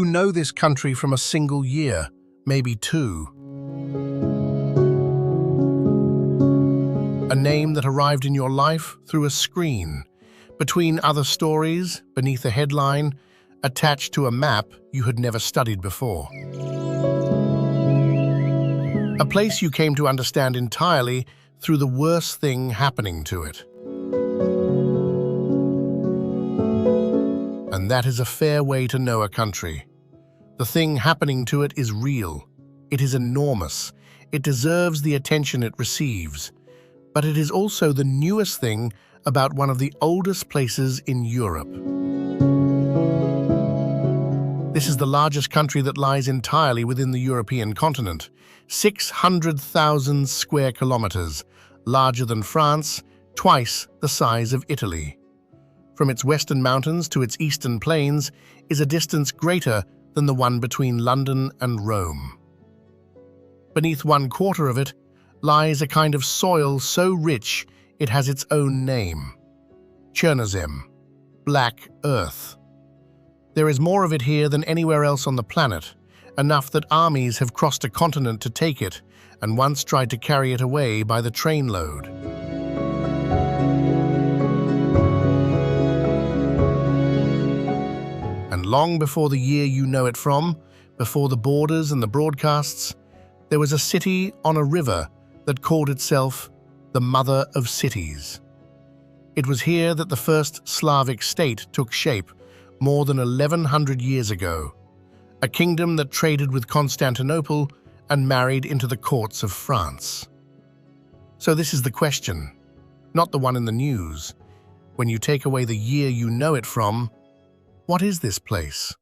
You know this country from a single year, maybe two. A name that arrived in your life through a screen, between other stories, beneath a headline, attached to a map you had never studied before. A place you came to understand entirely through the worst thing happening to it. And that is a fair way to know a country. The thing happening to it is real. It is enormous. It deserves the attention it receives. But it is also the newest thing about one of the oldest places in Europe. This is the largest country that lies entirely within the European continent. 600,000 square kilometers, larger than France, twice the size of Italy. From its western mountains to its eastern plains is a distance greater than the one between London and Rome. Beneath 1/4 of it lies a kind of soil so rich it has its own name. Chernozem, black earth. There is more of it here than anywhere else on the planet, enough that armies have crossed a continent to take it and once tried to carry it away by the trainload. And long before the year you know it from, before the borders and the broadcasts, there was a city on a river that called itself the Mother of Cities. It was here that the first Slavic state took shape more than 1100 years ago, a kingdom that traded with Constantinople and married into the courts of France. So this is the question, not the one in the news. When you take away the year you know it from, what is this place?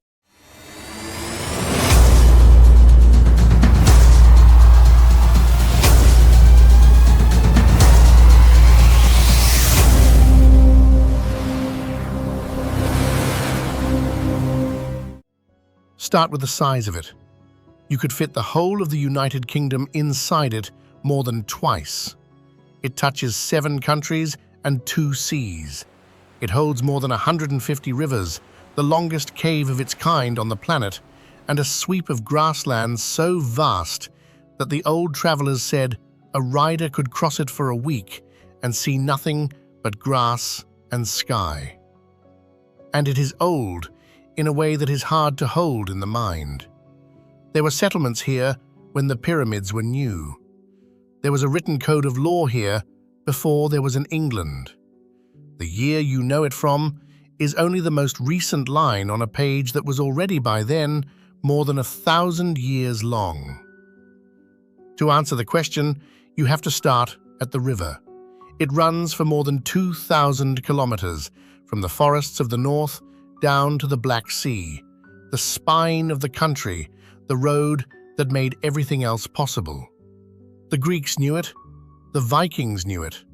Start with the size of it. You could fit the whole of the United Kingdom inside it more than twice. It touches 7 countries and 2 seas. It holds more than 150 rivers, the longest cave of its kind on the planet, and a sweep of grasslands so vast that the old travelers said a rider could cross it for a week and see nothing but grass and sky. And it is old in a way that is hard to hold in the mind. There were settlements here when the pyramids were new. There was a written code of law here before there was an England. The year you know it from is only the most recent line on a page that was already by then more than 1,000 years long. To answer the question, you have to start at the river. It runs for more than 2,000 kilometers from the forests of the north down to the Black Sea, the spine of the country, the road that made everything else possible. The Greeks knew it, the Vikings knew it.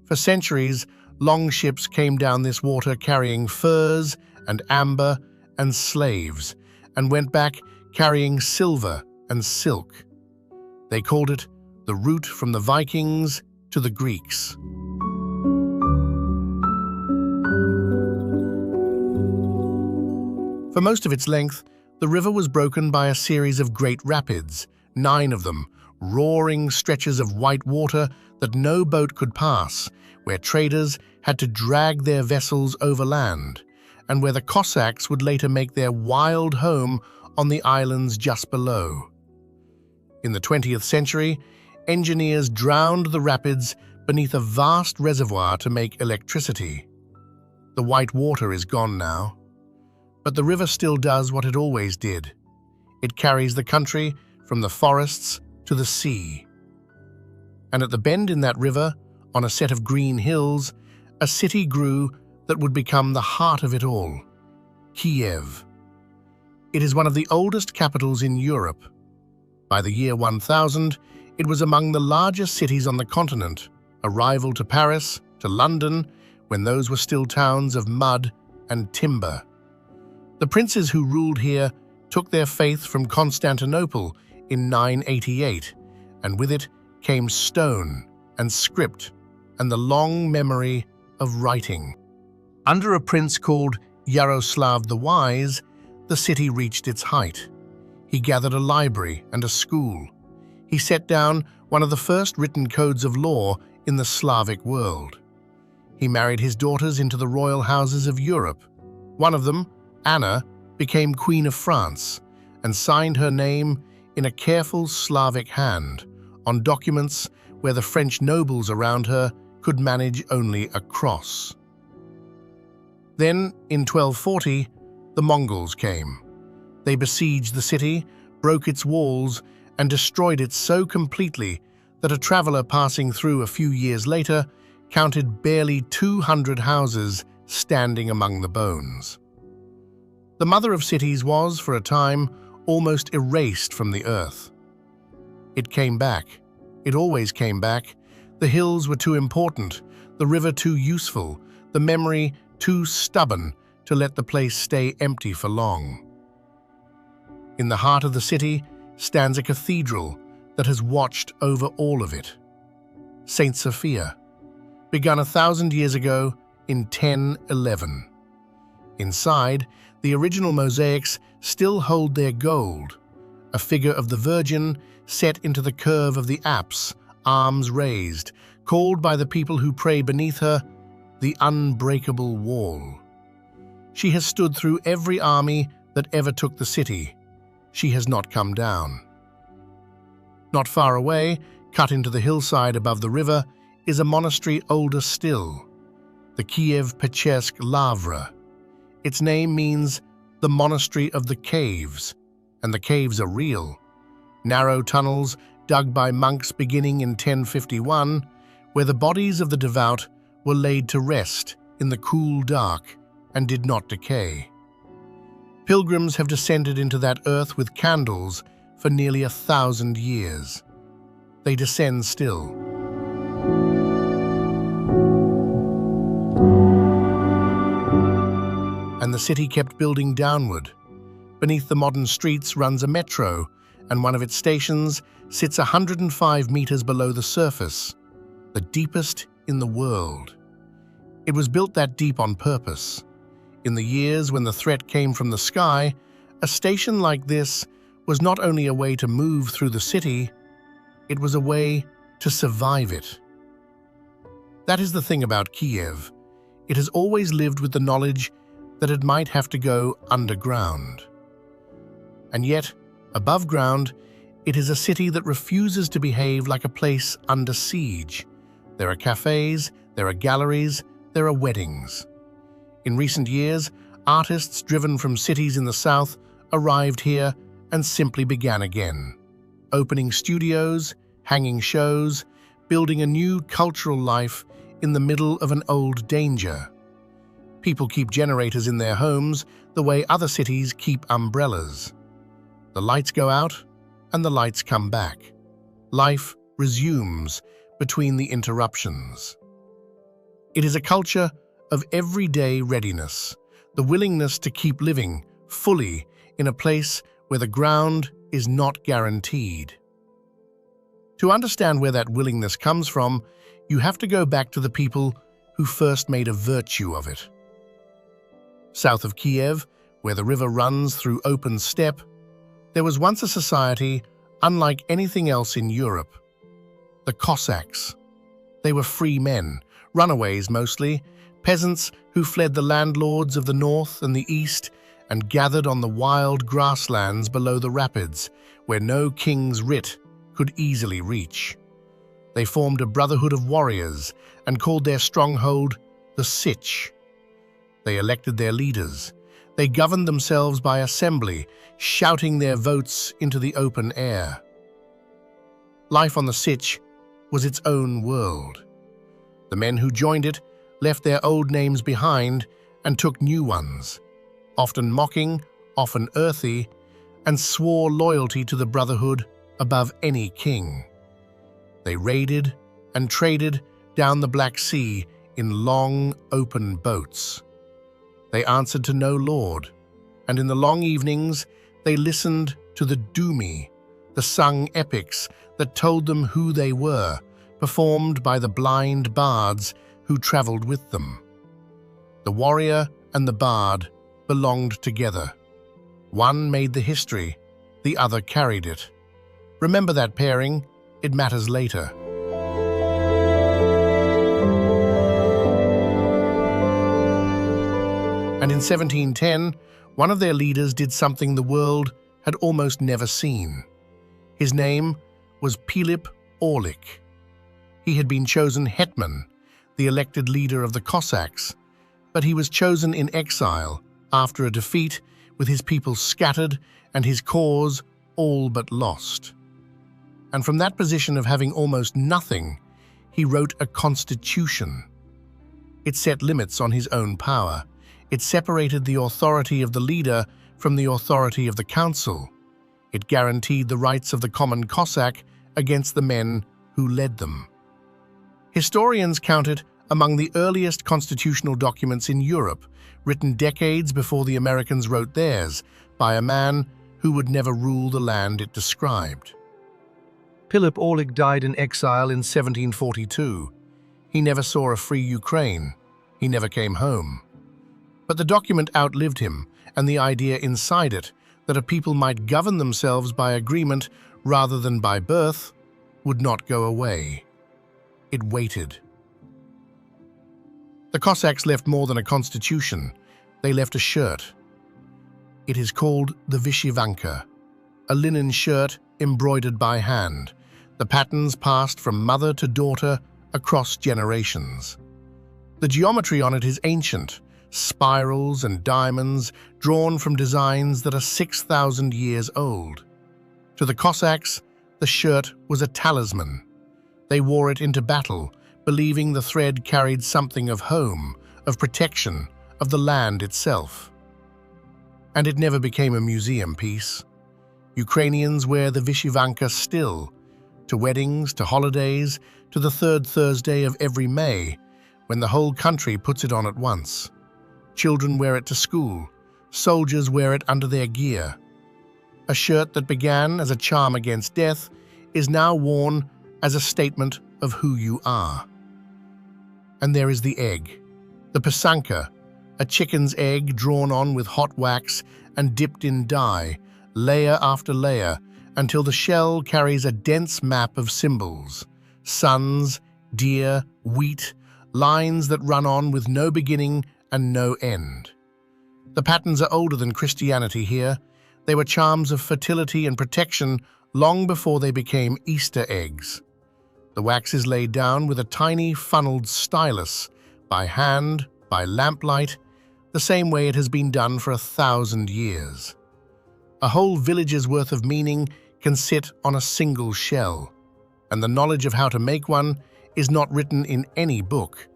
For centuries, long ships came down this water carrying furs and amber and slaves, and went back carrying silver and silk. They called it the route from the Vikings to the Greeks. For most of its length, the river was broken by a series of great rapids, 9 of them, roaring stretches of white water that no boat could pass, where traders had to drag their vessels overland, and where the Cossacks would later make their wild home on the islands just below. In the 20th century, engineers drowned the rapids beneath a vast reservoir to make electricity. The white water is gone now. But the river still does what it always did. It carries the country from the forests to the sea. And at the bend in that river, on a set of green hills, a city grew that would become the heart of it all, Kyiv. It is one of the oldest capitals in Europe. By the year 1000, it was among the largest cities on the continent, a rival to Paris, to London, when those were still towns of mud and timber. The princes who ruled here took their faith from Constantinople in 988, and with it came stone and script and the long memory of writing. Under a prince called Yaroslav the Wise, the city reached its height. He gathered a library and a school. He set down one of the first written codes of law in the Slavic world. He married his daughters into the royal houses of Europe. One of them, Anna, became Queen of France and signed her name in a careful Slavic hand on documents where the French nobles around her could manage only a cross. Then, in 1240, the Mongols came. They besieged the city, broke its walls, and destroyed it so completely that a traveler passing through a few years later counted barely 200 houses standing among the bones. The mother of cities was, for a time, almost erased from the earth. It came back. It always came back. The hills were too important, the river too useful, the memory too stubborn to let the place stay empty for long. In the heart of the city stands a cathedral that has watched over all of it. St. Sophia, begun 1,000 years ago in 1011. Inside, the original mosaics still hold their gold, a figure of the Virgin set into the curve of the apse, arms raised, called by the people who pray beneath her the unbreakable wall. She has stood through every army that ever took the city. She has not come down. Not far away, cut into the hillside above the river, is a monastery older still, the Kyiv Pechersk Lavra. Its name means the Monastery of the Caves, and the caves are real. Narrow tunnels dug by monks beginning in 1051, where the bodies of the devout were laid to rest in the cool dark and did not decay. Pilgrims have descended into that earth with candles for nearly 1,000 years. They descend still. And the city kept building downward. Beneath the modern streets runs a metro, and one of its stations sits 105 meters below the surface, the deepest in the world. It was built that deep on purpose. In the years when the threat came from the sky, a station like this was not only a way to move through the city, it was a way to survive it. That is the thing about Kyiv. It has always lived with the knowledge that it might have to go underground. And yet, above ground, it is a city that refuses to behave like a place under siege. There are cafes, there are galleries, there are weddings. In recent years, artists driven from cities in the south arrived here and simply began again, opening studios, hanging shows, building a new cultural life in the middle of an old danger. People keep generators in their homes the way other cities keep umbrellas. The lights go out and the lights come back. Life resumes between the interruptions. It is a culture of everyday readiness, the willingness to keep living fully in a place where the ground is not guaranteed. To understand where that willingness comes from, you have to go back to the people who first made a virtue of it. South of Kyiv, where the river runs through open steppe, there was once a society unlike anything else in Europe. The Cossacks. They were free men, runaways mostly, peasants who fled the landlords of the north and the east and gathered on the wild grasslands below the rapids, where no king's writ could easily reach. They formed a brotherhood of warriors and called their stronghold the Sich. They elected their leaders. They governed themselves by assembly, shouting their votes into the open air. Life on the Sich was its own world. The men who joined it left their old names behind and took new ones, often mocking, often earthy, and swore loyalty to the brotherhood above any king. They raided and traded down the Black Sea in long, open boats. They answered to no lord, and in the long evenings they listened to the Dumi, the sung epics that told them who they were, performed by the blind bards who traveled with them. The warrior and the bard belonged together. One made the history, the other carried it. Remember that pairing, it matters later. And in 1710, one of their leaders did something the world had almost never seen. His name was Pilip Orlik. He had been chosen hetman, the elected leader of the Cossacks, but he was chosen in exile after a defeat, with his people scattered and his cause all but lost. And from that position of having almost nothing, he wrote a constitution. It set limits on his own power. It separated the authority of the leader from the authority of the council. It guaranteed the rights of the common Cossack against the men who led them. Historians count it among the earliest constitutional documents in Europe, written decades before the Americans wrote theirs, by a man who would never rule the land it described. Pilip Orlik died in exile in 1742. He never saw a free Ukraine. He never came home. But the document outlived him, and the idea inside it, that a people might govern themselves by agreement rather than by birth, would not go away. It waited. The Cossacks left more than a constitution. They left a shirt. It is called the vyshyvanka, a linen shirt embroidered by hand. The patterns passed from mother to daughter across generations. The geometry on it is ancient, spirals and diamonds drawn from designs that are 6,000 years old. To the Cossacks, the shirt was a talisman. They wore it into battle, believing the thread carried something of home, of protection, of the land itself. And it never became a museum piece. Ukrainians wear the vyshyvanka still, to weddings, to holidays, to the third Thursday of every May, when the whole country puts it on at once. Children wear it to school. Soldiers wear it under their gear. A shirt that began as a charm against death is now worn as a statement of who you are. And there is the egg, the pisanka, a chicken's egg drawn on with hot wax and dipped in dye, layer after layer, until the shell carries a dense map of symbols: suns, deer, wheat, lines that run on with no beginning and no end. The patterns are older than Christianity here. They were charms of fertility and protection long before they became Easter eggs. The wax is laid down with a tiny funneled stylus, by hand, by lamplight, the same way it has been done for 1,000 years. A whole village's worth of meaning can sit on a single shell, and the knowledge of how to make one is not written in any book.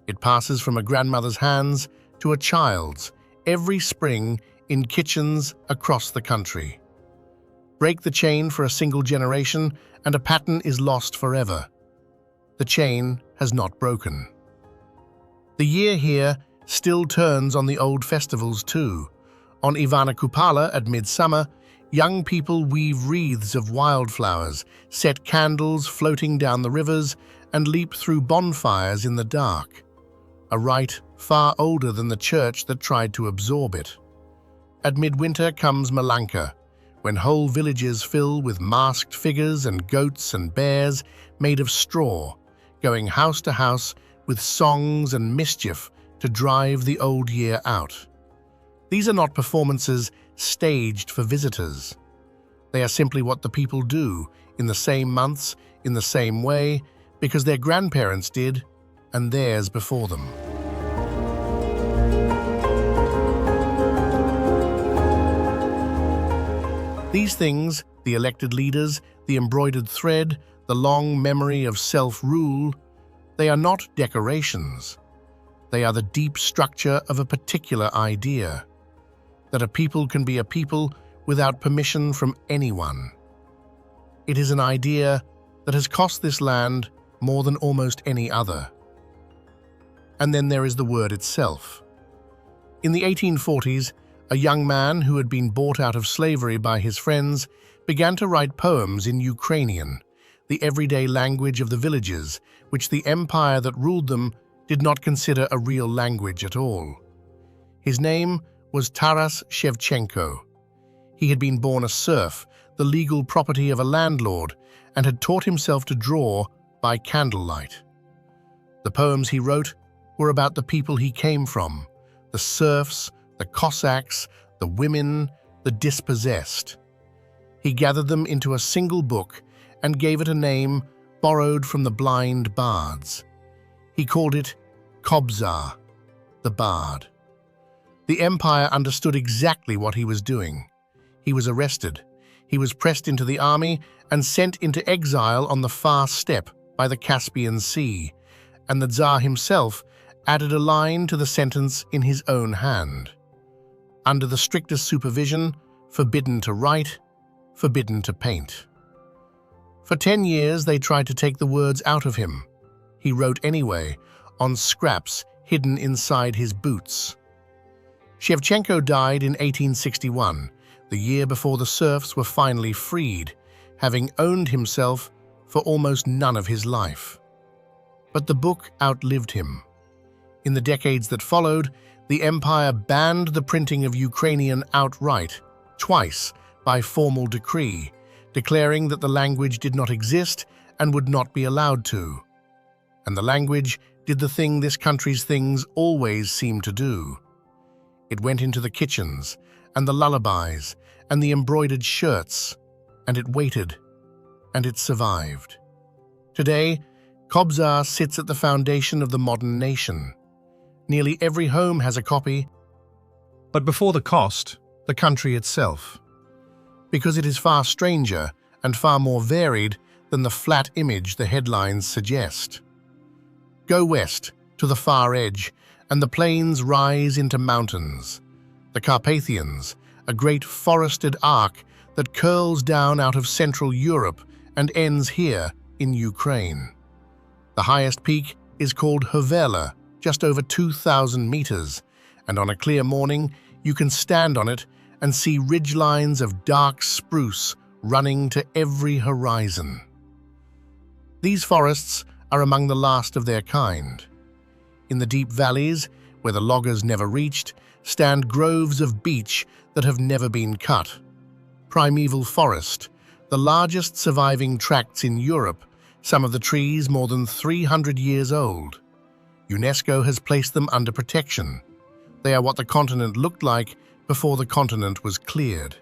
It passes from a grandmother's hands to a child's every spring in kitchens across the country. Break the chain for a single generation, and a pattern is lost forever. The chain has not broken. The year here still turns on the old festivals too. On Ivana Kupala at midsummer, young people weave wreaths of wildflowers, set candles floating down the rivers, and leap through bonfires in the dark. A rite far older than the church that tried to absorb it. At midwinter comes Malanka, when whole villages fill with masked figures and goats and bears made of straw, going house to house with songs and mischief to drive the old year out. These are not performances staged for visitors. They are simply what the people do, in the same months, in the same way, because their grandparents did, and theirs before them. These things, the elected leaders, the embroidered thread, the long memory of self-rule, they are not decorations. They are the deep structure of a particular idea, that a people can be a people without permission from anyone. It is an idea that has cost this land more than almost any other. And then there is the word itself. In the 1840s, a young man who had been bought out of slavery by his friends began to write poems in Ukrainian, the everyday language of the villages, which the empire that ruled them did not consider a real language at all. His name was Taras Shevchenko. He had been born a serf, the legal property of a landlord, and had taught himself to draw by candlelight. The poems he wrote were about the people he came from, the serfs, the Cossacks, the women, the dispossessed. He gathered them into a single book and gave it a name borrowed from the blind bards. He called it Kobzar, the bard. The empire understood exactly what he was doing. He was arrested. He was pressed into the army and sent into exile on the far steppe by the Caspian Sea, and the Tsar himself added a line to the sentence in his own hand. Under the strictest supervision, forbidden to write, forbidden to paint. For 10 years they tried to take the words out of him. He wrote anyway, on scraps hidden inside his boots. Shevchenko died in 1861, the year before the serfs were finally freed, having owned himself for almost none of his life. But the book outlived him. In the decades that followed, the empire banned the printing of Ukrainian outright, twice by formal decree, declaring that the language did not exist and would not be allowed to. And the language did the thing this country's things always seem to do. It went into the kitchens, and the lullabies, and the embroidered shirts, and it waited, and it survived. Today, Kobzar sits at the foundation of the modern nation. Nearly every home has a copy, but before the cost, the country itself. Because it is far stranger and far more varied than the flat image the headlines suggest. Go west, to the far edge, and the plains rise into mountains. The Carpathians, a great forested arc that curls down out of Central Europe and ends here in Ukraine. The highest peak is called Hovela, just over 2,000 meters, and on a clear morning you can stand on it and see ridgelines of dark spruce running to every horizon. These forests are among the last of their kind. In the deep valleys, where the loggers never reached, stand groves of beech that have never been cut. Primeval forest, the largest surviving tracts in Europe, some of the trees more than 300 years old. UNESCO has placed them under protection. They are what the continent looked like before the continent was cleared.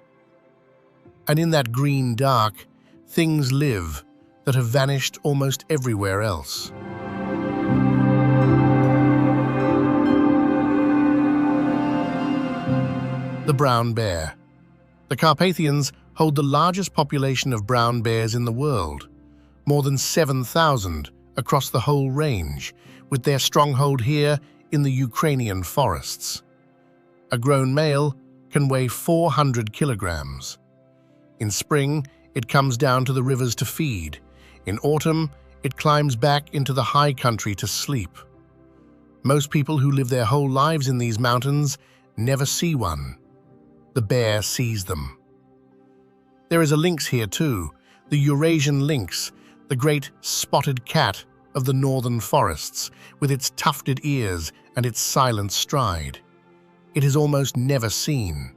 And in that green dark, things live that have vanished almost everywhere else. The brown bear. The Carpathians hold the largest population of brown bears in the world, more than 7,000 across the whole range, with their stronghold here in the Ukrainian forests. A grown male can weigh 400 kilograms. In spring, it comes down to the rivers to feed. In autumn, it climbs back into the high country to sleep. Most people who live their whole lives in these mountains never see one. The bear sees them. There is a lynx here too, the Eurasian lynx, the great spotted cat of the northern forests, with its tufted ears and its silent stride. It is almost never seen.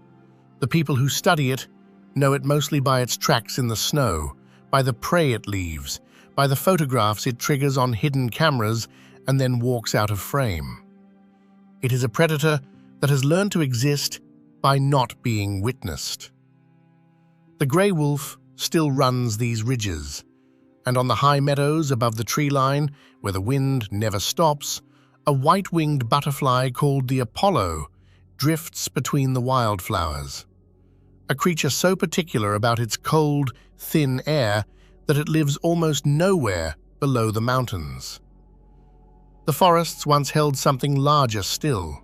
The people who study it know it mostly by its tracks in the snow, by the prey it leaves, by the photographs it triggers on hidden cameras and then walks out of frame. It is a predator that has learned to exist by not being witnessed. The grey wolf still runs these ridges, and on the high meadows above the tree line, where the wind never stops, a white-winged butterfly called the Apollo drifts between the wildflowers. A creature so particular about its cold, thin air that it lives almost nowhere below the mountains. The forests once held something larger still.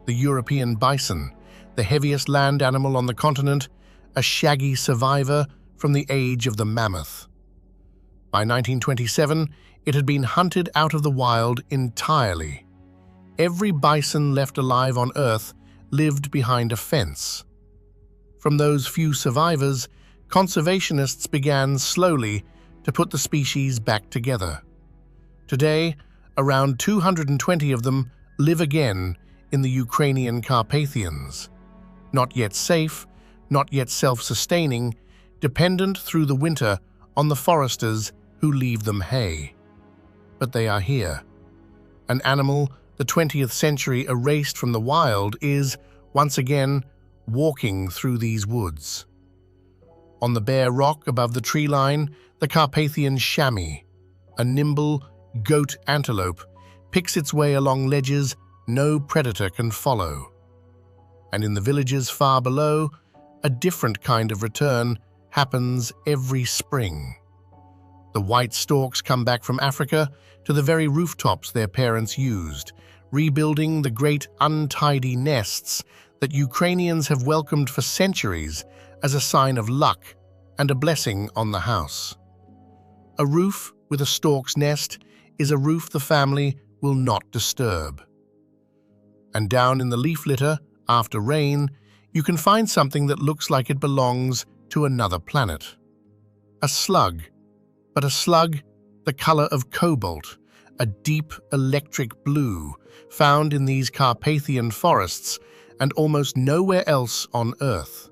The European bison, the heaviest land animal on the continent, a shaggy survivor from the age of the mammoth. By 1927, it had been hunted out of the wild entirely. Every bison left alive on Earth lived behind a fence. From those few survivors, conservationists began slowly to put the species back together. Today, around 220 of them live again in the Ukrainian Carpathians. Not yet safe, not yet self-sustaining, dependent through the winter on the foresters who leave them hay. But they are here. An animal the 20th century erased from the wild is, once again, walking through these woods. On the bare rock above the tree line, the Carpathian chamois, a nimble goat antelope, picks its way along ledges no predator can follow. And in the villages far below, a different kind of return happens every spring. The white storks come back from Africa to the very rooftops their parents used, rebuilding the great untidy nests that Ukrainians have welcomed for centuries as a sign of luck and a blessing on the house. A roof with a stork's nest is a roof the family will not disturb. And down in the leaf litter, after rain, you can find something that looks like it belongs to another planet. A slug, but a slug the color of cobalt, a deep electric blue, found in these Carpathian forests and almost nowhere else on Earth.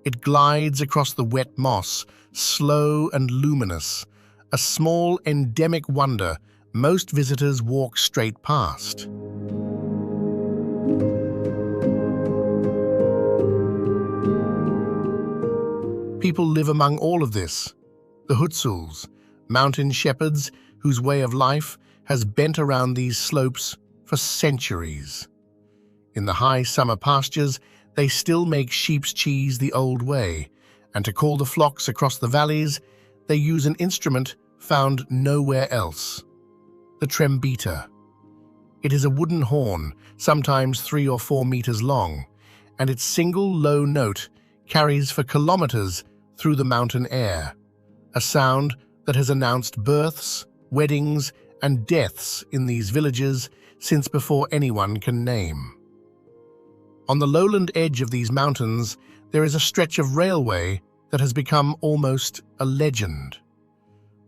It glides across the wet moss, slow and luminous, a small endemic wonder most visitors walk straight past. People live among all of this. The Hutsuls, mountain shepherds whose way of life has bent around these slopes for centuries. In the high summer pastures, they still make sheep's cheese the old way, and to call the flocks across the valleys, they use an instrument found nowhere else, the trembeta. It is a wooden horn, sometimes 3 or 4 meters long, and its single low note carries for kilometers through the mountain air, a sound that has announced births, weddings, and deaths in these villages since before anyone can name. On the lowland edge of these mountains, there is a stretch of railway that has become almost a legend.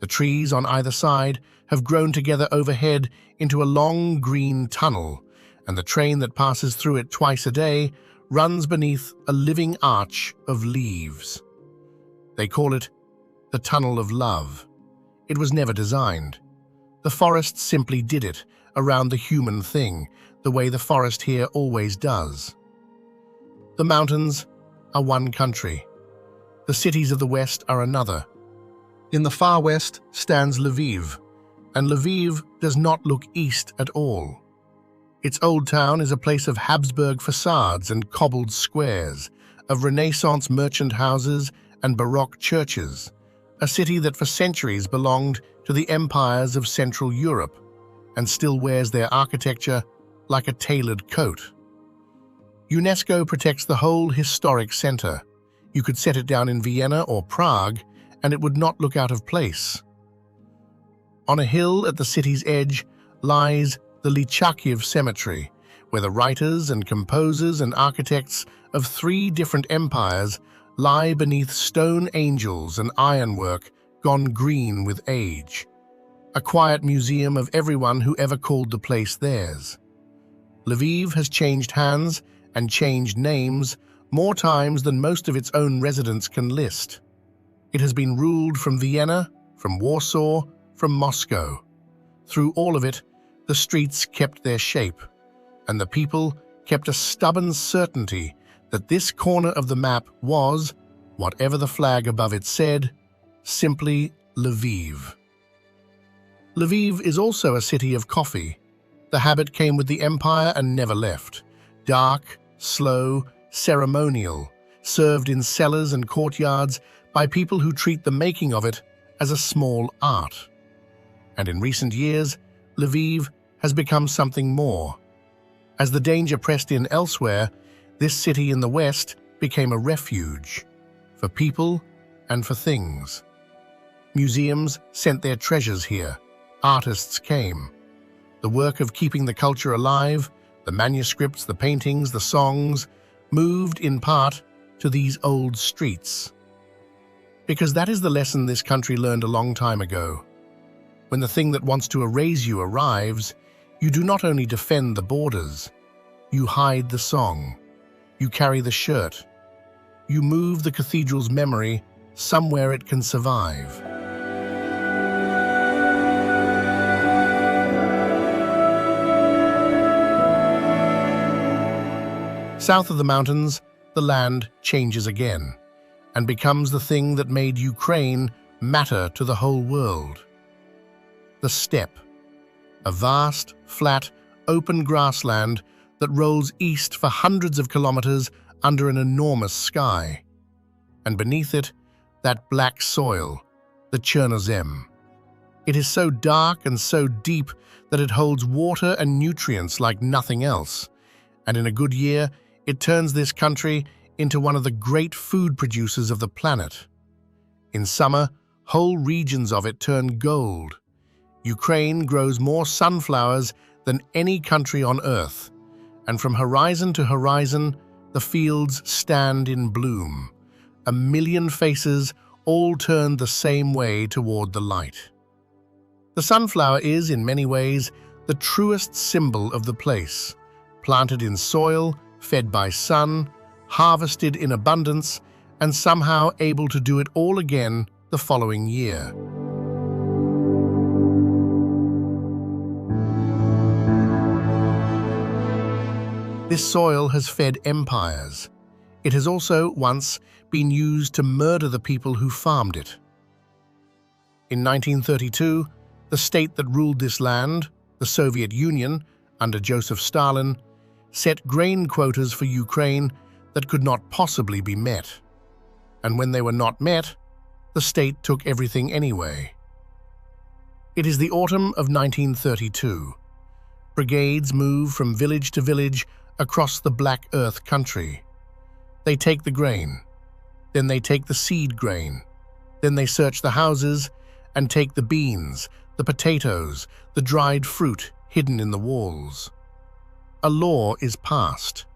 The trees on either side have grown together overhead into a long green tunnel, and the train that passes through it twice a day runs beneath a living arch of leaves. They call it the Tunnel of Love. It was never designed. The forest simply did it around the human thing, the way the forest here always does. The mountains are one country. The cities of the West are another. In the far west stands Lviv, and Lviv does not look east at all. Its old town is a place of Habsburg facades and cobbled squares, of Renaissance merchant houses and Baroque churches, a city that for centuries belonged to the empires of Central Europe and still wears their architecture like a tailored coat. UNESCO protects the whole historic center. You could set it down in Vienna or Prague, and it would not look out of place. On a hill at the city's edge lies the Kyiv cemetery, where the writers and composers and architects of 3 different empires lie beneath stone angels and ironwork gone green with age. A quiet museum of everyone who ever called the place theirs. Lviv has changed hands and changed names more times than most of its own residents can list. It has been ruled from Vienna, from Warsaw, from Moscow. Through all of it, the streets kept their shape, and the people kept a stubborn certainty that this corner of the map was, whatever the flag above it said, simply Lviv. Lviv is also a city of coffee. The habit came with the empire and never left. Dark, slow, ceremonial, served in cellars and courtyards by people who treat the making of it as a small art. And in recent years, Lviv has become something more. As the danger pressed in elsewhere, this city in the west became a refuge for people and for things. Museums sent their treasures here. Artists came. The work of keeping the culture alive, the manuscripts, the paintings, the songs, moved in part to these old streets. Because that is the lesson this country learned a long time ago. When the thing that wants to erase you arrives, you do not only defend the borders, you hide the song, you carry the shirt, you move the cathedral's memory somewhere it can survive. South of the mountains, the land changes again and becomes the thing that made Ukraine matter to the whole world. The steppe, a vast, flat, open grassland that rolls east for hundreds of kilometers under an enormous sky. And beneath it, that black soil, the chernozem. It is so dark and so deep that it holds water and nutrients like nothing else, and in a good year, it turns this country into one of the great food producers of the planet. In summer, whole regions of it turn gold. Ukraine grows more sunflowers than any country on Earth, and from horizon to horizon, the fields stand in bloom. 1 million faces all turned the same way toward the light. The sunflower is, in many ways, the truest symbol of the place, planted in soil, fed by sun, harvested in abundance, and somehow able to do it all again the following year. This soil has fed empires. It has also once been used to murder the people who farmed it. In 1932, the state that ruled this land, the Soviet Union, under Joseph Stalin, set grain quotas for Ukraine that could not possibly be met. And when they were not met, the state took everything anyway. It is the autumn of 1932. Brigades move from village to village across the Black Earth country. They take the grain, then they take the seed grain, then they search the houses and take the beans, the potatoes, the dried fruit hidden in the walls. A law is passed.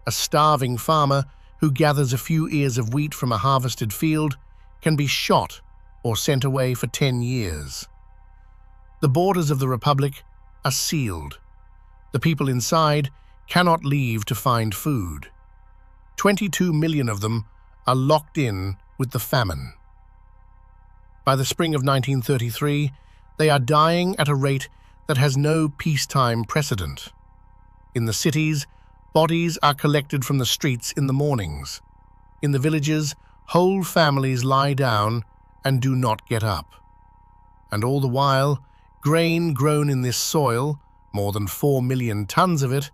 A starving farmer who gathers a few ears of wheat from a harvested field can be shot or sent away for 10 years. The borders of the Republic are sealed. The people inside cannot leave to find food. 22 million of them are locked in with the famine. By the spring of 1933, they are dying at a rate that has no peacetime precedent. In the cities, bodies are collected from the streets in the mornings. In the villages, whole families lie down and do not get up. And all the while, grain grown in this soil, more than 4 million tons of it,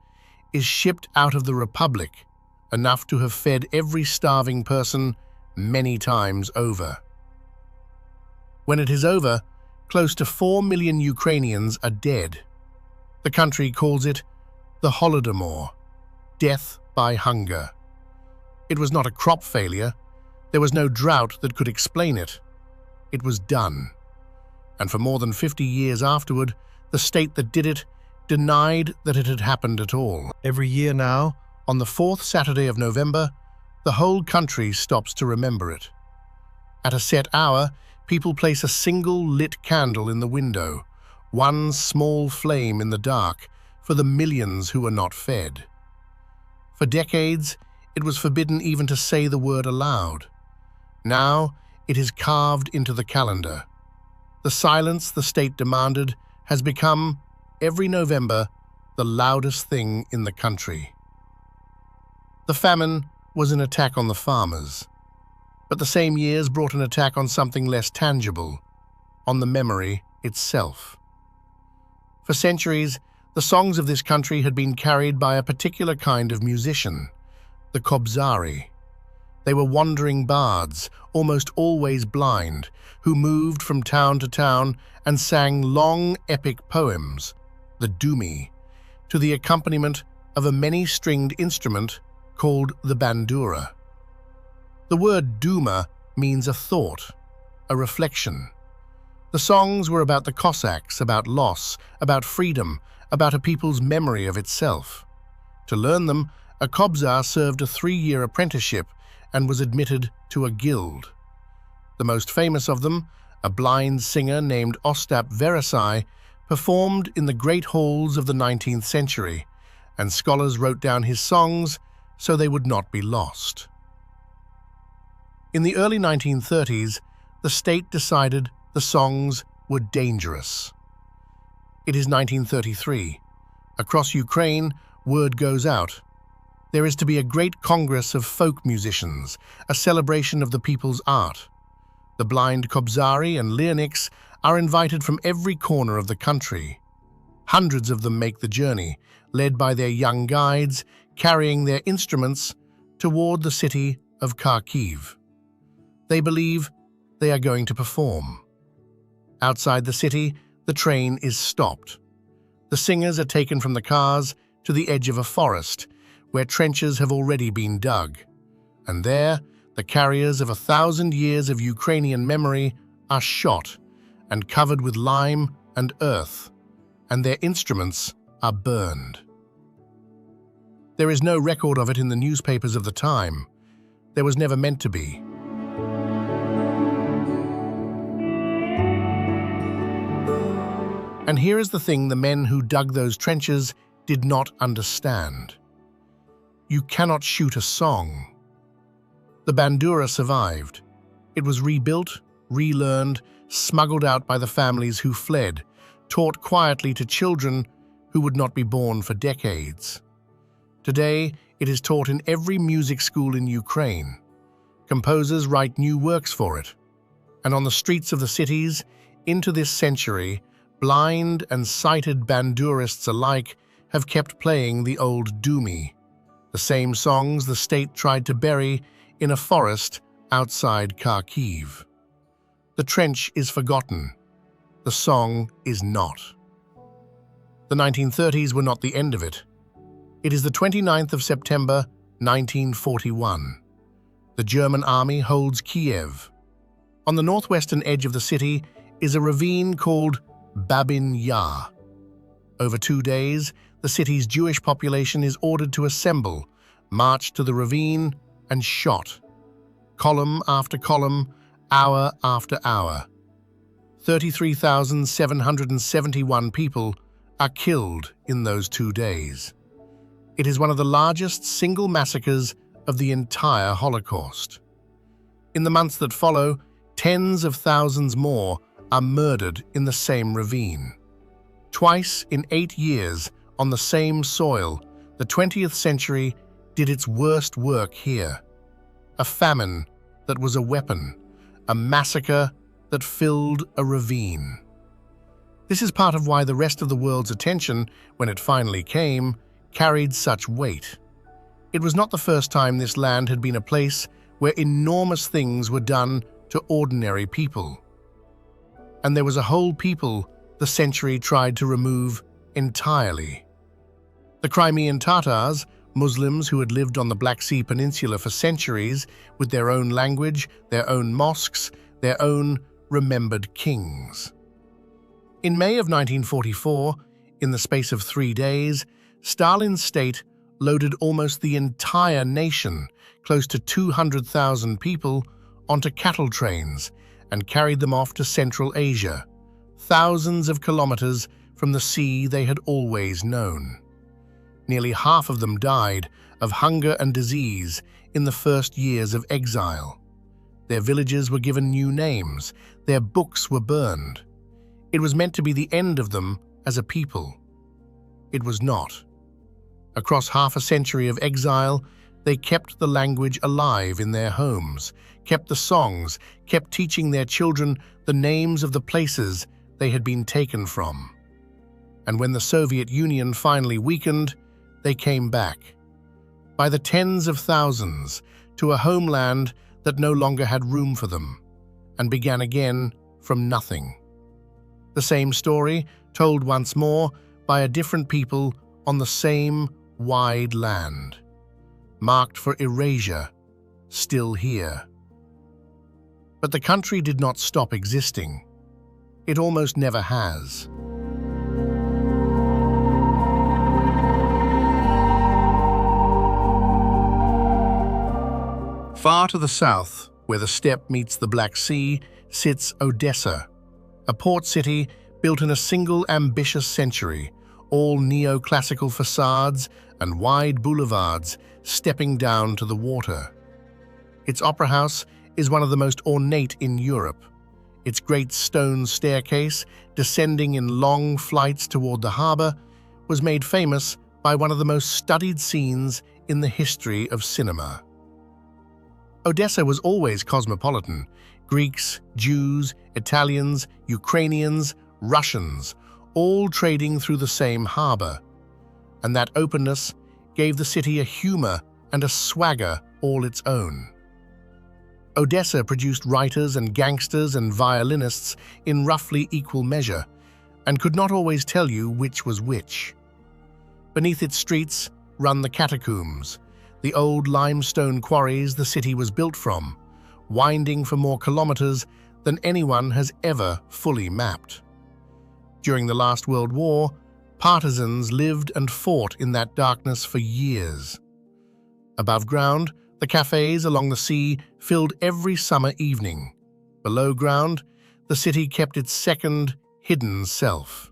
is shipped out of the Republic, enough to have fed every starving person many times over. When it is over, close to 4 million Ukrainians are dead. The country calls it the Holodomor, death by hunger. It was not a crop failure. There was no drought that could explain it. It was done. And for more than 50 years afterward, the state that did it denied that it had happened at all. Every year now, on the 4th Saturday of November, the whole country stops to remember it. At a set hour, people place a single lit candle in the window, one small flame in the dark, for the millions who were not fed. For decades, it was forbidden even to say the word aloud. Now, it is carved into the calendar. The silence the state demanded has become, every November, the loudest thing in the country. The famine was an attack on the farmers, but the same years brought an attack on something less tangible, on the memory itself. For centuries, the songs of this country had been carried by a particular kind of musician, the kobzari. They were wandering bards, almost always blind, who moved from town to town and sang long epic poems, the dumi, to the accompaniment of a many-stringed instrument called the bandura. The word duma means a thought, a reflection. The songs were about the Cossacks, about loss, about freedom, about a people's memory of itself. To learn them, a kobzar served a 3-year apprenticeship and was admitted to a guild. The most famous of them, a blind singer named Ostap Verasai, performed in the great halls of the 19th century, and scholars wrote down his songs so they would not be lost. In the early 1930s, the state decided the songs were dangerous. It is 1933. Across Ukraine, word goes out. There is to be a great congress of folk musicians, a celebration of the people's art. The blind Kobzari and Leoniks are invited from every corner of the country. Hundreds of them make the journey, led by their young guides, carrying their instruments toward the city of Kyiv. They believe they are going to perform. Outside the city, the train is stopped. The singers are taken from the cars to the edge of a forest, where trenches have already been dug. And there, the carriers of 1,000 years of Ukrainian memory are shot and covered with lime and earth, and their instruments are burned. There is no record of it in the newspapers of the time. There was never meant to be. And here is the thing the men who dug those trenches did not understand. You cannot shoot a song. The bandura survived. It was rebuilt, relearned, smuggled out by the families who fled, taught quietly to children who would not be born for decades. Today, it is taught in every music school in Ukraine. Composers write new works for it. And on the streets of the cities, into this century, blind and sighted bandurists alike have kept playing the old doomy, the same songs the state tried to bury in a forest outside Kyiv. The trench is forgotten. The song is not. The 1930s were not the end of it. It is the 29th of September, 1941. The German army holds Kyiv. On the northwestern edge of the city is a ravine called Babin Yar. Over 2 days, the city's Jewish population is ordered to assemble, march to the ravine, and shot. Column after column, hour after hour. 33,771 people are killed in those 2 days. It is one of the largest single massacres of the entire Holocaust. In the months that follow, tens of thousands more are murdered in the same ravine. Twice in 8 years, on the same soil, the 20th century did its worst work here. A famine that was a weapon, a massacre that filled a ravine. This is part of why the rest of the world's attention, when it finally came, carried such weight. It was not the first time this land had been a place where enormous things were done to ordinary people. And there was a whole people the century tried to remove entirely. The Crimean Tatars, Muslims who had lived on the Black Sea Peninsula for centuries, with their own language, their own mosques, their own remembered kings. In May of 1944, in the space of 3 days, Stalin's state loaded almost the entire nation, close to 200,000 people, onto cattle trains and carried them off to Central Asia, thousands of kilometers from the sea they had always known. Nearly half of them died of hunger and disease in the first years of exile. Their villages were given new names, their books were burned. It was meant to be the end of them as a people. It was not. Across half a century of exile, they kept the language alive in their homes, kept the songs, kept teaching their children the names of the places they had been taken from. And when the Soviet Union finally weakened, they came back, by the tens of thousands, to a homeland that no longer had room for them, and began again from nothing. The same story, told once more by a different people on the same wide land, marked for erasure, still here. But the country did not stop existing. It almost never has. Far to the south, where the steppe meets the Black Sea, sits Odessa, a port city built in a single ambitious century, all neoclassical facades and wide boulevards stepping down to the water. Its opera house, is one of the most ornate in Europe. Its great stone staircase, descending in long flights toward the harbor, was made famous by one of the most studied scenes in the history of cinema. Odessa was always cosmopolitan. Greeks, Jews, Italians, Ukrainians, Russians, all trading through the same harbor. And that openness gave the city a humor and a swagger all its own. Odessa produced writers and gangsters and violinists in roughly equal measure, and could not always tell you which was which. Beneath its streets run the catacombs, the old limestone quarries the city was built from, winding for more kilometers than anyone has ever fully mapped. During the last World War, partisans lived and fought in that darkness for years. Above ground, the cafes along the sea filled every summer evening. Below ground, the city kept its second, hidden self.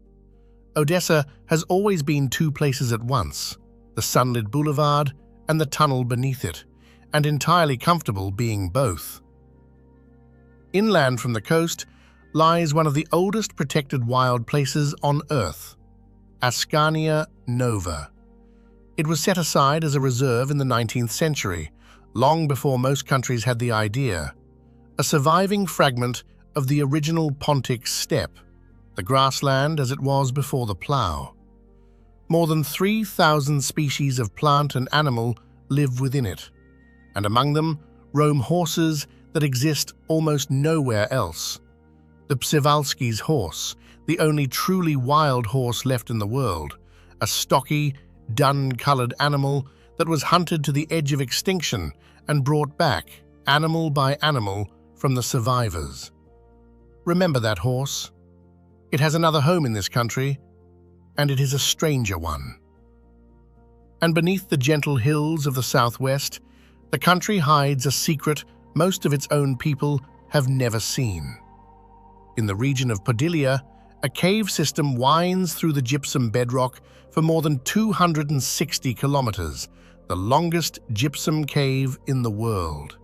Odessa has always been two places at once, the sunlit boulevard and the tunnel beneath it, and entirely comfortable being both. Inland from the coast lies one of the oldest protected wild places on Earth, Ascania Nova. It was set aside as a reserve in the 19th century, long before most countries had the idea, a surviving fragment of the original Pontic steppe, the grassland as it was before the plough. More than 3,000 species of plant and animal live within it, and among them roam horses that exist almost nowhere else. The Przewalski's horse, the only truly wild horse left in the world, a stocky, dun-colored animal that was hunted to the edge of extinction and brought back, animal by animal, from the survivors. Remember that horse? It has another home in this country, and it is a stranger one. And beneath the gentle hills of the southwest, the country hides a secret most of its own people have never seen. In the region of Podilia, a cave system winds through the gypsum bedrock for more than 260 kilometers, the longest gypsum cave in the world.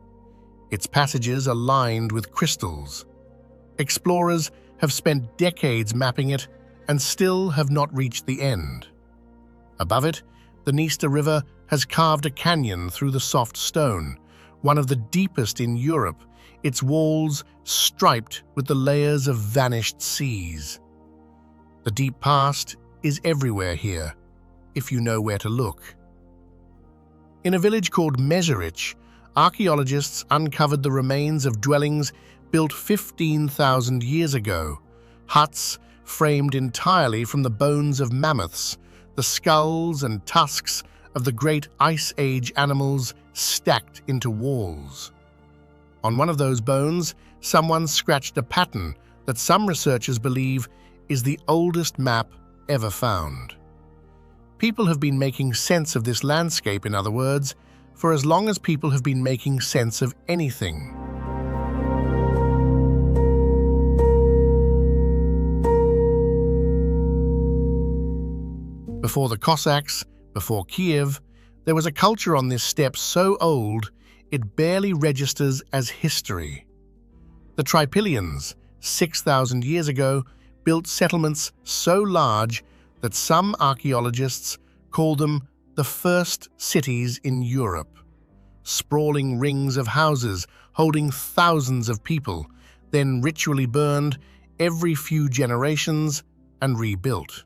Its passages are lined with crystals. Explorers have spent decades mapping it and still have not reached the end. Above it, the Dniester River has carved a canyon through the soft stone, one of the deepest in Europe, its walls striped with the layers of vanished seas. The deep past is everywhere here, if you know where to look. In a village called Mezherich, archaeologists uncovered the remains of dwellings built 15,000 years ago, huts framed entirely from the bones of mammoths, the skulls and tusks of the great Ice Age animals stacked into walls. On one of those bones, someone scratched a pattern that some researchers believe is the oldest map ever found. People have been making sense of this landscape, in other words, for as long as people have been making sense of anything. Before the Cossacks, before Kyiv, there was a culture on this steppe so old it barely registers as history. The Tripolians, 6,000 years ago, built settlements so large that some archaeologists call them the first cities in Europe. Sprawling rings of houses holding thousands of people, then ritually burned every few generations and rebuilt.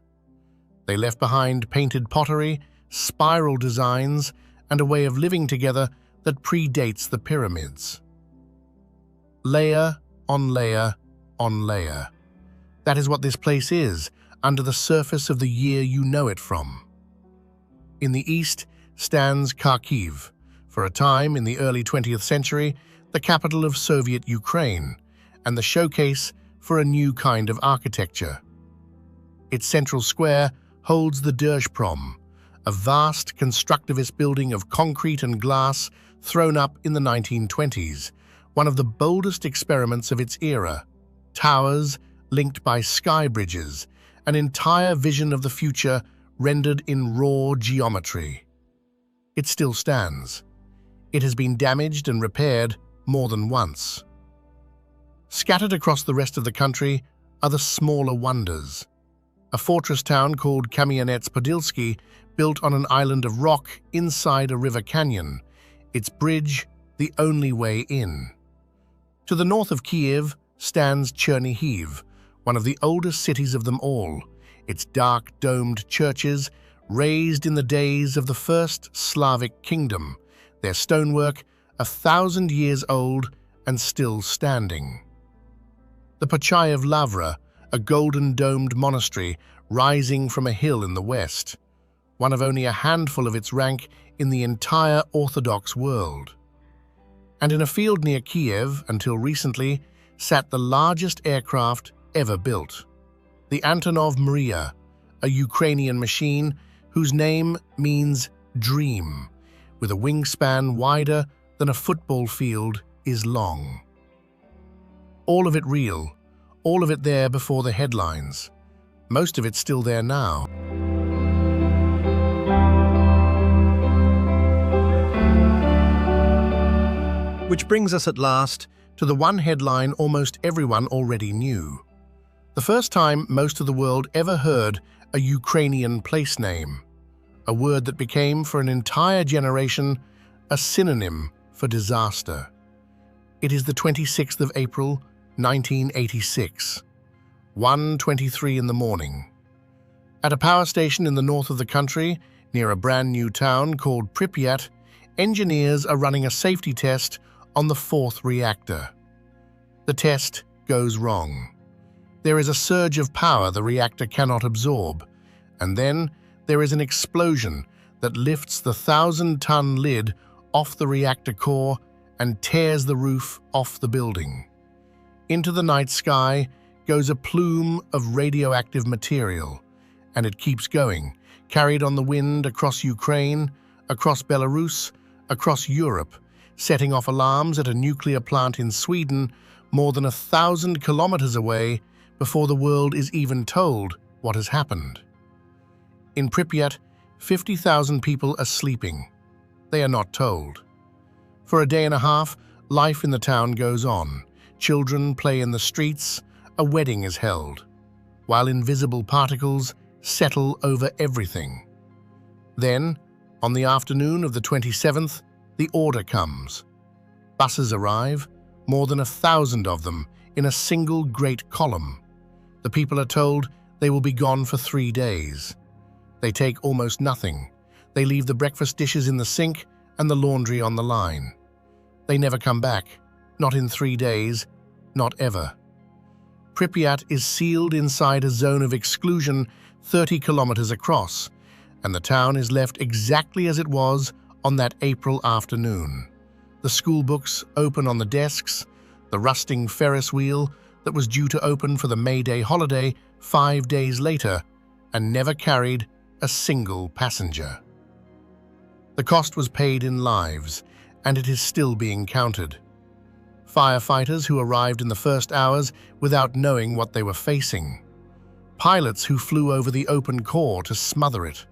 They left behind painted pottery, spiral designs, and a way of living together that predates the pyramids. Layer on layer on layer. That is what this place is, under the surface of the year you know it from. In the east stands Kharkiv, for a time in the early 20th century, the capital of Soviet Ukraine, and the showcase for a new kind of architecture. Its central square holds the Держprom, a vast constructivist building of concrete and glass thrown up in the 1920s, one of the boldest experiments of its era. Towers linked by sky bridges, an entire vision of the future rendered in raw geometry. It still stands. It has been damaged and repaired, more than once. Scattered across the rest of the country are the smaller wonders. A fortress town called Kamyanets-Podilsky, built on an island of rock inside a river canyon, its bridge the only way in. To the north of Kyiv stands Chernihiv, one of the oldest cities of them all, its dark domed churches raised in the days of the first Slavic kingdom, their stonework 1,000 years old and still standing. The Pachayev Lavra, a golden-domed monastery rising from a hill in the west, one of only a handful of its rank in the entire Orthodox world. And in a field near Kyiv, until recently, sat the largest aircraft ever built, the Antonov Mriya, a Ukrainian machine whose name means dream, with a wingspan wider than a football field is long. All of it real, all of it there before the headlines, most of it still there now. Which brings us at last to the one headline almost everyone already knew. The first time most of the world ever heard a Ukrainian place name, a word that became for an entire generation a synonym for disaster. It is the 26th of April, 1986, 1:23 in the morning. At a power station in the north of the country, near a brand new town called Pripyat, engineers are running a safety test on the fourth reactor. The test goes wrong. There is a surge of power the reactor cannot absorb, and then there is an explosion that lifts the 1,000-ton lid off the reactor core and tears the roof off the building. Into the night sky goes a plume of radioactive material, and it keeps going, carried on the wind across Ukraine, across Belarus, across Europe, setting off alarms at a nuclear plant in Sweden more than 1,000 kilometers away before the world is even told what has happened. In Pripyat, 50,000 people are sleeping. They are not told. For a day and a half, life in the town goes on. Children play in the streets, a wedding is held, while invisible particles settle over everything. Then, on the afternoon of the 27th, the order comes. Buses arrive, more than 1,000 of them, in a single great column. The people are told they will be gone for 3 days. They take almost nothing. They leave the breakfast dishes in the sink and the laundry on the line. They never come back, not in 3 days, not ever. Pripyat is sealed inside a zone of exclusion 30 kilometers across, and the town is left exactly as it was on that April afternoon. The school books open on the desks, the rusting Ferris wheel that was due to open for the May Day holiday 5 days later and never carried a single passenger. The cost was paid in lives, and it is still being counted. Firefighters who arrived in the first hours without knowing what they were facing. Pilots who flew over the open core to smother it.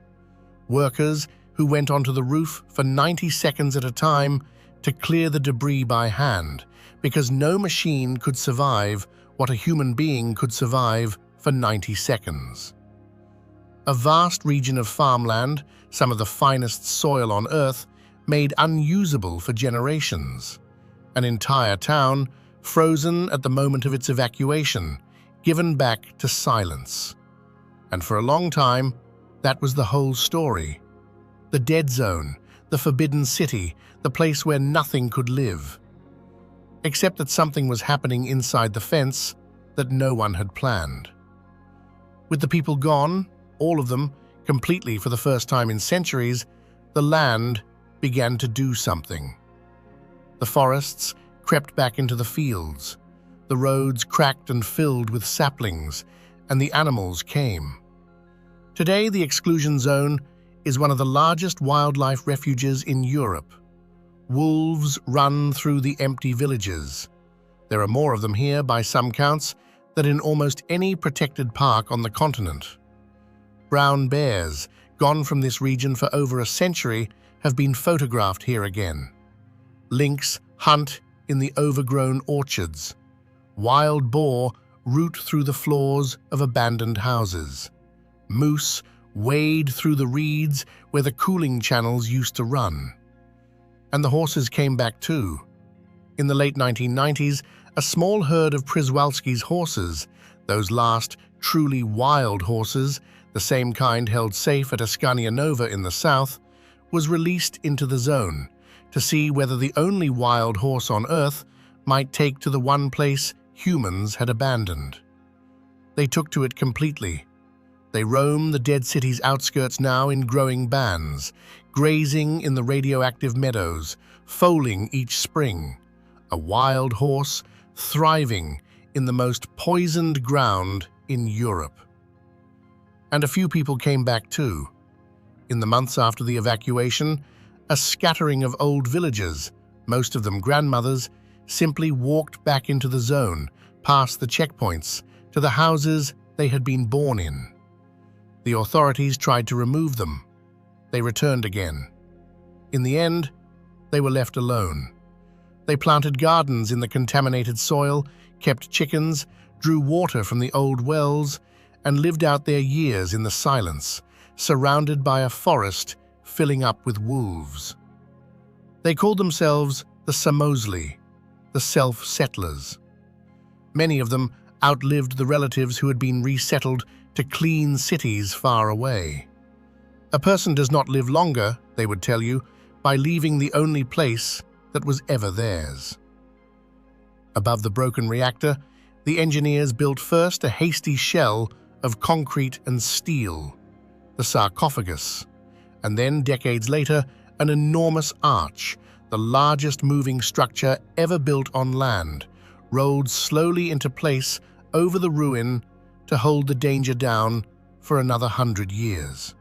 Workers who went onto the roof for 90 seconds at a time to clear the debris by hand, because no machine could survive what a human being could survive for 90 seconds. A vast region of farmland, some of the finest soil on Earth, made unusable for generations. An entire town frozen at the moment of its evacuation, given back to silence. And for a long time, that was the whole story. The dead zone, the forbidden city, the place where nothing could live. Except that something was happening inside the fence that no one had planned. With the people gone, all of them, completely for the first time in centuries, the land began to do something. The forests crept back into the fields, the roads cracked and filled with saplings, and the animals came. Today, the exclusion zone is one of the largest wildlife refuges in Europe. Wolves run through the empty villages. There are more of them here, by some counts, than in almost any protected park on the continent. Brown bears, gone from this region for over a century, have been photographed here again. Lynx hunt in the overgrown orchards. Wild boar root through the floors of abandoned houses. Moose wade through the reeds where the cooling channels used to run. And the horses came back too. In the late 1990s, a small herd of Przewalski's horses, those last truly wild horses, the same kind held safe at Askania Nova in the south, was released into the zone to see whether the only wild horse on Earth might take to the one place humans had abandoned. They took to it completely. They roam the dead city's outskirts now in growing bands, grazing in the radioactive meadows, foaling each spring. A wild horse thriving in the most poisoned ground in Europe. And a few people came back too. In the months after the evacuation, a scattering of old villagers, most of them grandmothers, simply walked back into the zone, past the checkpoints, to the houses they had been born in. The authorities tried to remove them. They returned again. In the end, they were left alone. They planted gardens in the contaminated soil, kept chickens, drew water from the old wells, and lived out their years in the silence, surrounded by a forest filling up with wolves. They called themselves the Samozli, the self-settlers. Many of them outlived the relatives who had been resettled to clean cities far away. A person does not live longer, they would tell you, by leaving the only place that was ever theirs. Above the broken reactor, the engineers built first a hasty shell of concrete and steel, the sarcophagus, and then, decades later, an enormous arch, the largest moving structure ever built on land, rolled slowly into place over the ruin to hold the danger down for another 100 years.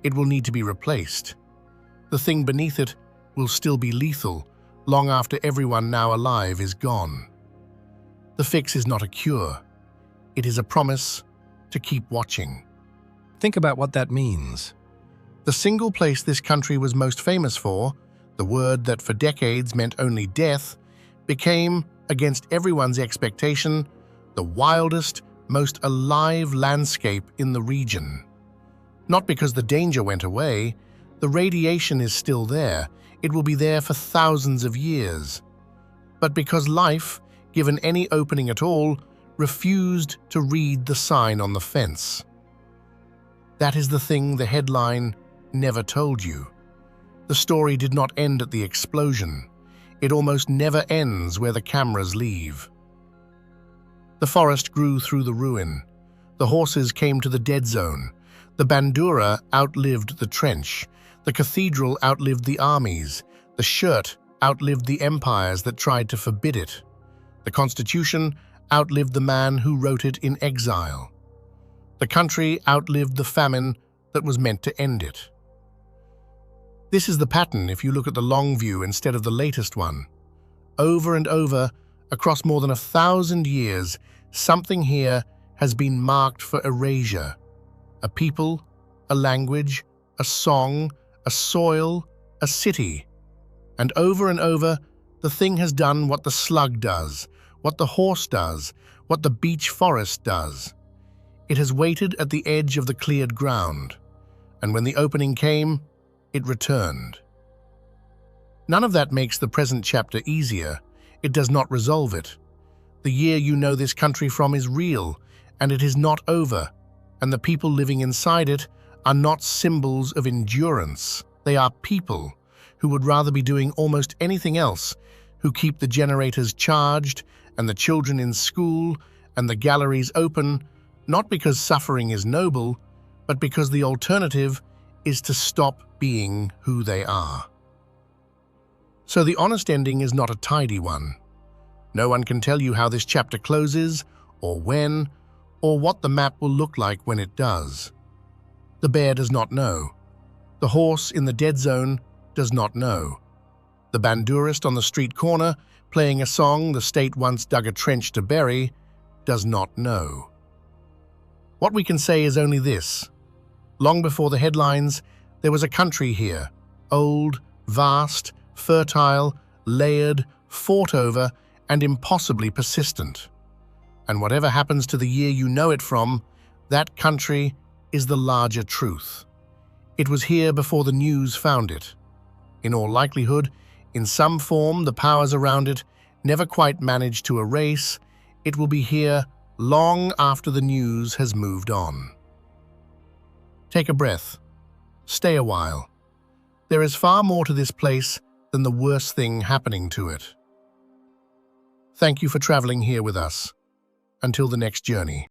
It will need to be replaced. The thing beneath it will still be lethal long after everyone now alive is gone. The fix is not a cure. It is a promise to keep watching. Think about what that means. The single place this country was most famous for, the word that for decades meant only death, became, against everyone's expectation, the wildest, most alive landscape in the region. Not because the danger went away, the radiation is still there, it will be there for thousands of years. But because life, given any opening at all, refused to read the sign on the fence. That is the thing the headline never told you. The story did not end at the explosion. It almost never ends where the cameras leave. The forest grew through the ruin. The horses came to the dead zone. The bandura outlived the trench. The cathedral outlived the armies. The shirt outlived the empires that tried to forbid it. The Constitution outlived the man who wrote it in exile. The country outlived the famine that was meant to end it. This is the pattern if you look at the long view instead of the latest one. Over and over, across more than 1,000 years, something here has been marked for erasure. A people, a language, a song, a soil, a city. And over, the thing has done what the slug does, what the horse does, what the beech forest does. It has waited at the edge of the cleared ground, and when the opening came, it returned. None of that makes the present chapter easier. It does not resolve it. The year you know this country from is real, and it is not over, and the people living inside it are not symbols of endurance. They are people who would rather be doing almost anything else, who keep the generators charged and the children in school and the galleries open, not because suffering is noble, but because the alternative is to stop being who they are. So the honest ending is not a tidy one. No one can tell you how this chapter closes, or when, or what the map will look like when it does. The bear does not know. The horse in the dead zone does not know. The bandurist on the street corner, playing a song the state once dug a trench to bury, does not know. What we can say is only this. Long before the headlines, there was a country here, old, vast, fertile, layered, fought over, and impossibly persistent. And whatever happens to the year you know it from, that country is the larger truth. It was here before the news found it. In all likelihood, in some form, the powers around it never quite managed to erase. It will be here long after the news has moved on. Take a breath. Stay a while. There is far more to this place than the worst thing happening to it. Thank you for traveling here with us. Until the next journey.